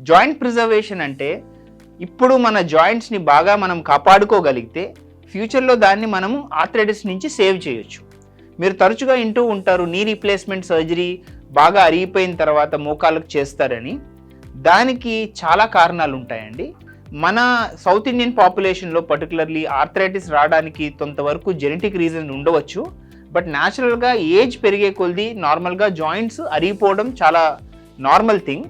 Joint preservation అంటే ఇప్పుడు మన జాయింట్స్ని బాగా మనం కాపాడుకోగలిగితే ఫ్యూచర్లో దాన్ని మనము ఆర్థరైటిస్ నుంచి సేవ్ చేయొచ్చు. మీరు తరచుగా వింటూ ఉంటారు నీ రీప్లేస్మెంట్ సర్జరీ బాగా అరిగిపోయిన తర్వాత మోకాళ్ళకు చేస్తారని. దానికి చాలా కారణాలు ఉంటాయండి. మన సౌత్ ఇండియన్ పాపులేషన్లో పర్టికులర్లీ ఆర్థరైటిస్ రావడానికి కొంతవరకు జెనెటిక్ రీజన్ ఉండవచ్చు. బట్ న్యాచురల్గా ఏజ్ పెరిగే కొద్దీ నార్మల్గా జాయింట్స్ అరిగిపోవడం చాలా నార్మల్ థింగ్.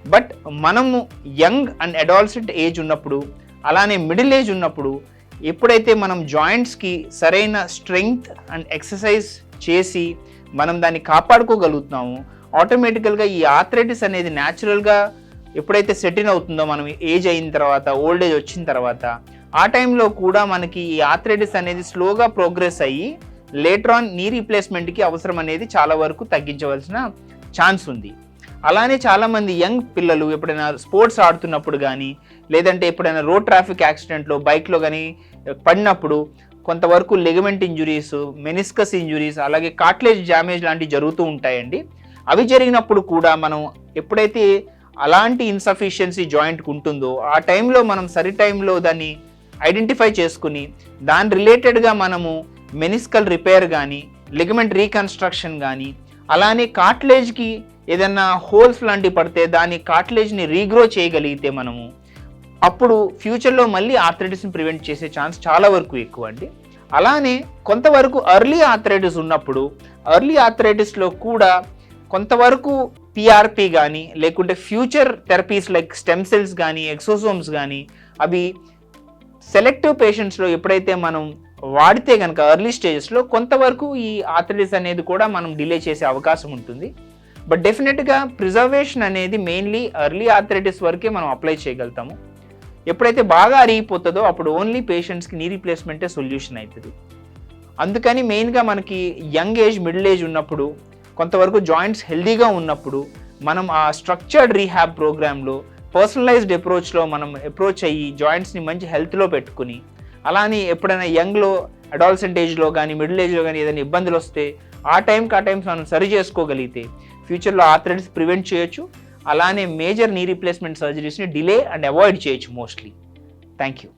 బట్ మనము యంగ్ అండ్ అడాలసెంట్ ఏజ్ ఉన్నప్పుడు, అలానే మిడిల్ ఏజ్ ఉన్నప్పుడు ఎప్పుడైతే మనం జాయింట్స్కి సరైన స్ట్రెంగ్త్ అండ్ ఎక్సర్సైజ్ చేసి మనం దాన్ని కాపాడుకోగలుగుతున్నామో ఆటోమేటికల్గా ఈ ఆర్థరైటిస్ అనేది న్యాచురల్గా ఎప్పుడైతే సెటిల్ అవుతుందో మనం ఏజ్ అయిన తర్వాత, ఓల్డ్ ఏజ్ వచ్చిన తర్వాత, ఆ టైంలో కూడా మనకి ఈ ఆర్థరైటిస్ అనేది స్లోగా ప్రోగ్రెస్ అయ్యి లేటర్ ఆన్ నీ రీప్లేస్మెంట్కి అవసరం అనేది చాలా వరకు తగ్గించవలసిన ఛాన్స్ ఉంది. అలానే చాలామంది యంగ్ పిల్లలు ఎప్పుడైనా స్పోర్ట్స్ ఆడుతున్నప్పుడు కానీ, లేదంటే ఎప్పుడైనా రోడ్ ట్రాఫిక్ యాక్సిడెంట్లో బైక్లో కానీ పడినప్పుడు కొంతవరకు లెగమెంట్ ఇంజురీస్, మెనిస్కస్ ఇంజురీస్, అలాగే కార్టిలేజ్ డ్యామేజ్ లాంటివి జరుగుతూ ఉంటాయండి. అవి జరిగినప్పుడు కూడా మనం ఎప్పుడైతే అలాంటి ఇన్సఫిషియన్సీ జాయింట్కి ఉంటుందో ఆ టైంలో మనం సరి టైంలో దాన్ని ఐడెంటిఫై చేసుకుని దాని రిలేటెడ్గా మనము మెనిస్కల్ రిపేర్ కానీ, లిగమెంట్ రీకన్స్ట్రక్షన్ కానీ, అలానే కార్టిలేజ్కి ఏదైనా హోల్స్ లాంటివి పడితే దాని కార్టిలేజ్ని రీగ్రో చేయగలిగితే మనము అప్పుడు ఫ్యూచర్లో మళ్ళీ ఆర్థరైటిస్ని ప్రివెంట్ చేసే ఛాన్స్ చాలా వరకు ఎక్కువ అండి. అలానే కొంతవరకు ఎర్లీ ఆర్థరైటిస్ ఉన్నప్పుడు ఎర్లీ ఆర్థరైటిస్లో కూడా కొంతవరకు పిఆర్పి కానీ, లేకుంటే future therapies like stem cells కానీ, ఎక్సోసోమ్స్ కానీ అవి సెలెక్టివ్ పేషెంట్స్లో ఎప్పుడైతే మనం వాడితే కనుక ఎర్లీ స్టేజెస్లో కొంతవరకు ఈ ఆర్థరైటిస్ అనేది కూడా మనం డిలే చేసే అవకాశం ఉంటుంది. బట్ డెఫినెట్గా ప్రిజర్వేషన్ అనేది మెయిన్లీ ఎర్లీ ఆర్థరైటిస్ వరకే మనం అప్లై చేయగలుగుతాము. ఎప్పుడైతే బాగా అరిగిపోతుందో అప్పుడు ఓన్లీ పేషెంట్స్కి నీ రీప్లేస్మెంటే సొల్యూషన్ అవుతుంది. అందుకని మెయిన్గా మనకి యంగ్ ఏజ్, మిడిల్ ఏజ్ ఉన్నప్పుడు, కొంతవరకు జాయింట్స్ హెల్దీగా ఉన్నప్పుడు మనం ఆ స్ట్రక్చర్డ్ రీహాబ్ ప్రోగ్రాంలో పర్సనలైజ్డ్ అప్రోచ్లో మనం అప్రోచ్ అయ్యి జాయింట్స్ని మంచి హెల్త్లో పెట్టుకుని, అలానే ఎప్పుడైనా యంగ్లో, అడాలసెంట్ ఏజ్లో కానీ, మిడిల్ ఏజ్లో కానీ ఏదైనా ఇబ్బందులు వస్తే ఆ టైంకి మనం సరి చేసుకోగలిగితే ఫ్యూచర్లో ఆర్థరైటిస్ ప్రివెంట్ చేయొచ్చు. అలానే మేజర్ నీ రీప్లేస్మెంట్ సర్జరీస్ని డిలే అండ్ అవాయిడ్ చేయొచ్చు మోస్ట్లీ. Thank you.